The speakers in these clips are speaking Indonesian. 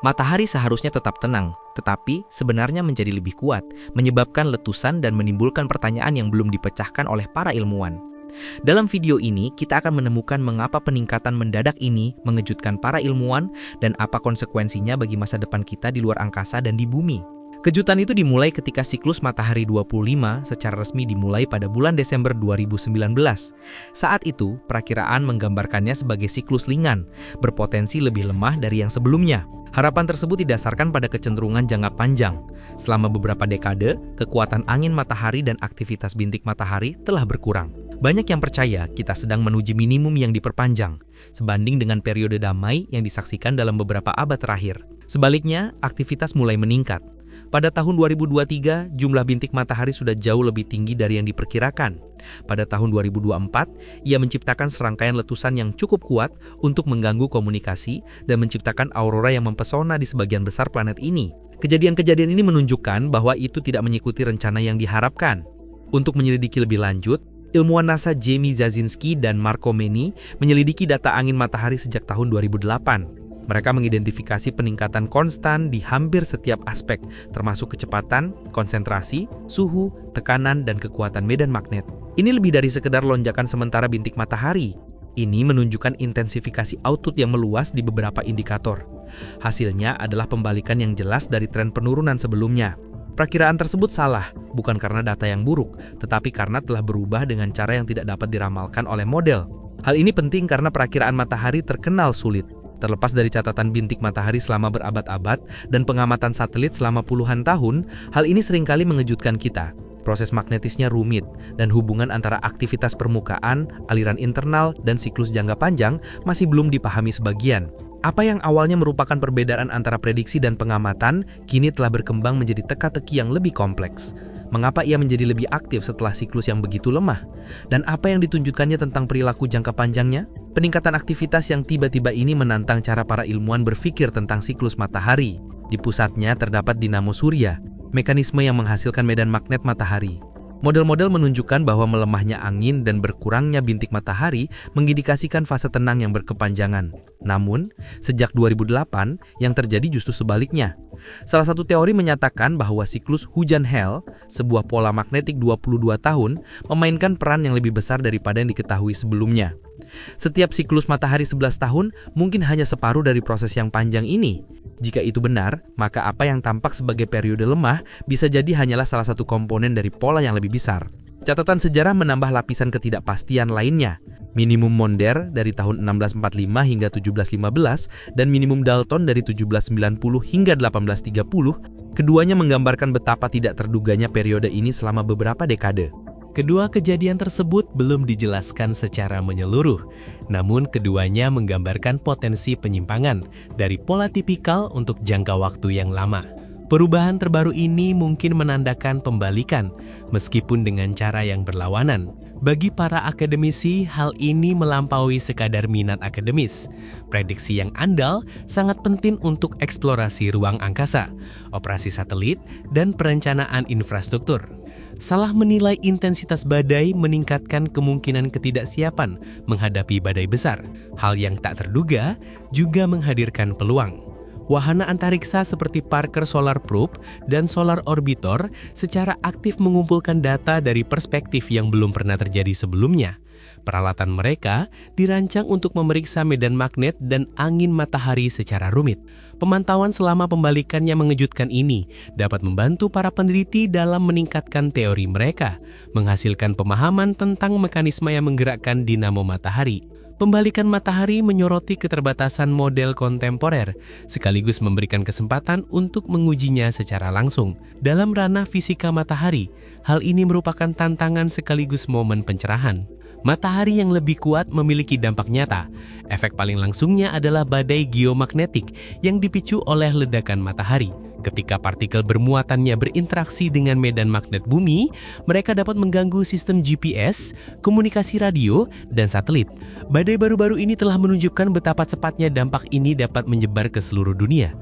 Matahari seharusnya tetap tenang, tetapi sebenarnya menjadi lebih kuat, menyebabkan letusan dan menimbulkan pertanyaan yang belum dipecahkan oleh para ilmuwan. Dalam video ini, kita akan menemukan mengapa peningkatan mendadak ini mengejutkan para ilmuwan dan apa konsekuensinya bagi masa depan kita di luar angkasa dan di bumi. Kejutan itu dimulai ketika siklus matahari 25 secara resmi dimulai pada bulan Desember 2019. Saat itu, perakiraan menggambarkannya sebagai siklus lingan, berpotensi lebih lemah dari yang sebelumnya. Harapan tersebut didasarkan pada kecenderungan jangka panjang. Selama beberapa dekade, kekuatan angin matahari dan aktivitas bintik matahari telah berkurang. Banyak yang percaya kita sedang menuju minimum yang diperpanjang, sebanding dengan periode damai yang disaksikan dalam beberapa abad terakhir. Sebaliknya, aktivitas mulai meningkat. Pada tahun 2023, jumlah bintik matahari sudah jauh lebih tinggi dari yang diperkirakan. Pada tahun 2024, ia menciptakan serangkaian letusan yang cukup kuat untuk mengganggu komunikasi dan menciptakan aurora yang mempesona di sebagian besar planet ini. Kejadian-kejadian ini menunjukkan bahwa itu tidak mengikuti rencana yang diharapkan. Untuk menyelidiki lebih lanjut, ilmuwan NASA Jamie Zazinski dan Marco Meni menyelidiki data angin matahari sejak tahun 2008. Mereka mengidentifikasi peningkatan konstan di hampir setiap aspek, termasuk kecepatan, konsentrasi, suhu, tekanan, dan kekuatan medan magnet. Ini lebih dari sekedar lonjakan sementara bintik matahari. Ini menunjukkan intensifikasi output yang meluas di beberapa indikator. Hasilnya adalah pembalikan yang jelas dari tren penurunan sebelumnya. Perakiraan tersebut salah, bukan karena data yang buruk, tetapi karena telah berubah dengan cara yang tidak dapat diramalkan oleh model. Hal ini penting karena perakiraan matahari terkenal sulit. Terlepas dari catatan bintik matahari selama berabad-abad dan pengamatan satelit selama puluhan tahun, hal ini seringkali mengejutkan kita. Proses magnetisnya rumit, dan hubungan antara aktivitas permukaan, aliran internal, dan siklus jangka panjang masih belum dipahami sebagian. Apa yang awalnya merupakan perbedaan antara prediksi dan pengamatan, kini telah berkembang menjadi teka-teki yang lebih kompleks. Mengapa ia menjadi lebih aktif setelah siklus yang begitu lemah? Dan apa yang ditunjukkannya tentang perilaku jangka panjangnya? Peningkatan aktivitas yang tiba-tiba ini menantang cara para ilmuwan berpikir tentang siklus matahari. Di pusatnya terdapat dinamo surya, mekanisme yang menghasilkan medan magnet matahari. Model-model menunjukkan bahwa melemahnya angin dan berkurangnya bintik matahari mengindikasikan fase tenang yang berkepanjangan. Namun, sejak 2008, yang terjadi justru sebaliknya. Salah satu teori menyatakan bahwa siklus hujan Hale, sebuah pola magnetik 22 tahun, memainkan peran yang lebih besar daripada yang diketahui sebelumnya. Setiap siklus matahari 11 tahun mungkin hanya separuh dari proses yang panjang ini. Jika itu benar, maka apa yang tampak sebagai periode lemah bisa jadi hanyalah salah satu komponen dari pola yang lebih besar. Catatan sejarah menambah lapisan ketidakpastian lainnya. Minimum Maunder dari tahun 1645 hingga 1715 dan minimum Dalton dari 1790 hingga 1830, keduanya menggambarkan betapa tidak terduganya periode ini selama beberapa dekade. Kedua kejadian tersebut belum dijelaskan secara menyeluruh, namun keduanya menggambarkan potensi penyimpangan dari pola tipikal untuk jangka waktu yang lama. Perubahan terbaru ini mungkin menandakan pembalikan, meskipun dengan cara yang berlawanan. Bagi para akademisi, hal ini melampaui sekadar minat akademis. Prediksi yang andal sangat penting untuk eksplorasi ruang angkasa, operasi satelit, dan perencanaan infrastruktur. Salah menilai intensitas badai meningkatkan kemungkinan ketidaksiapan menghadapi badai besar. Hal yang tak terduga juga menghadirkan peluang. Wahana antariksa seperti Parker Solar Probe dan Solar Orbiter secara aktif mengumpulkan data dari perspektif yang belum pernah terjadi sebelumnya. Peralatan mereka dirancang untuk memeriksa medan magnet dan angin matahari secara rumit. Pemantauan selama pembalikan yang mengejutkan ini dapat membantu para peneliti dalam meningkatkan teori mereka, menghasilkan pemahaman tentang mekanisme yang menggerakkan dinamo matahari. Pembalikan matahari menyoroti keterbatasan model kontemporer, sekaligus memberikan kesempatan untuk mengujinya secara langsung. Dalam ranah fisika matahari, hal ini merupakan tantangan sekaligus momen pencerahan. Matahari yang lebih kuat memiliki dampak nyata. Efek paling langsungnya adalah badai geomagnetik yang dipicu oleh ledakan matahari. Ketika partikel bermuatannya berinteraksi dengan medan magnet bumi, mereka dapat mengganggu sistem GPS, komunikasi radio, dan satelit. Badai baru-baru ini telah menunjukkan betapa cepatnya dampak ini dapat menyebar ke seluruh dunia.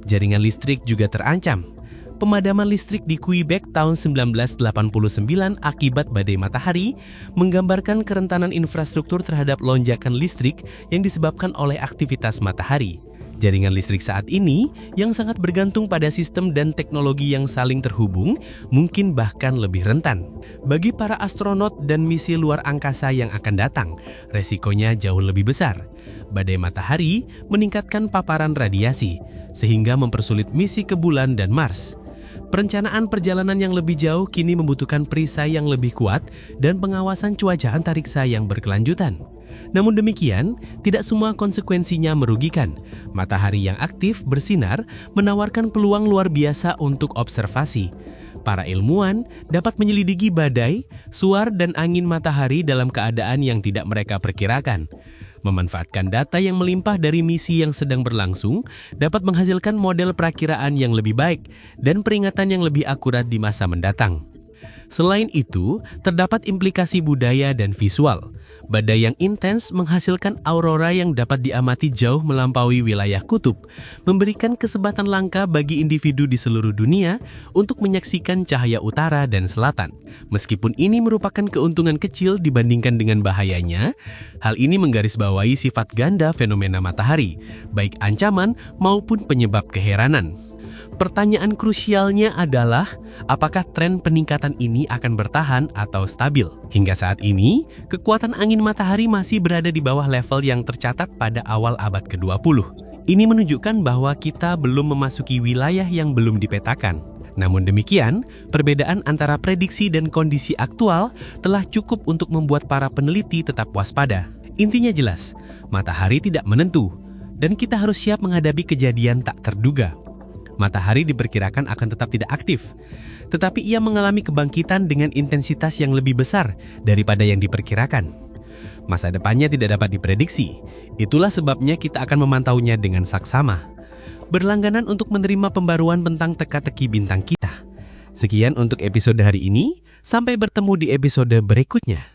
Jaringan listrik juga terancam. Pemadaman listrik di Quebec tahun 1989 akibat badai matahari menggambarkan kerentanan infrastruktur terhadap lonjakan listrik yang disebabkan oleh aktivitas matahari. Jaringan listrik saat ini yang sangat bergantung pada sistem dan teknologi yang saling terhubung mungkin bahkan lebih rentan. Bagi para astronot dan misi luar angkasa yang akan datang, resikonya jauh lebih besar. Badai matahari meningkatkan paparan radiasi, sehingga mempersulit misi ke bulan dan Mars. Perencanaan perjalanan yang lebih jauh kini membutuhkan perisai yang lebih kuat dan pengawasan cuaca antariksa yang berkelanjutan. Namun demikian, tidak semua konsekuensinya merugikan. Matahari yang aktif bersinar menawarkan peluang luar biasa untuk observasi. Para ilmuwan dapat menyelidiki badai, suar, dan angin matahari dalam keadaan yang tidak mereka perkirakan. Memanfaatkan data yang melimpah dari misi yang sedang berlangsung dapat menghasilkan model perakiraan yang lebih baik dan peringatan yang lebih akurat di masa mendatang. Selain itu, terdapat implikasi budaya dan visual. Badai yang intens menghasilkan aurora yang dapat diamati jauh melampaui wilayah kutub, memberikan kesempatan langka bagi individu di seluruh dunia untuk menyaksikan cahaya utara dan selatan. Meskipun ini merupakan keuntungan kecil dibandingkan dengan bahayanya, hal ini menggarisbawahi sifat ganda fenomena matahari, baik ancaman maupun penyebab keheranan. Pertanyaan krusialnya adalah, apakah tren peningkatan ini akan bertahan atau stabil? Hingga saat ini, kekuatan angin matahari masih berada di bawah level yang tercatat pada awal abad ke-20. Ini menunjukkan bahwa kita belum memasuki wilayah yang belum dipetakan. Namun demikian, perbedaan antara prediksi dan kondisi aktual telah cukup untuk membuat para peneliti tetap waspada. Intinya jelas, matahari tidak menentu, dan kita harus siap menghadapi kejadian tak terduga. Matahari diperkirakan akan tetap tidak aktif, tetapi ia mengalami kebangkitan dengan intensitas yang lebih besar daripada yang diperkirakan. Masa depannya tidak dapat diprediksi, itulah sebabnya kita akan memantaunya dengan saksama. Berlangganan untuk menerima pembaruan tentang teka-teki bintang kita. Sekian untuk episode hari ini, sampai bertemu di episode berikutnya.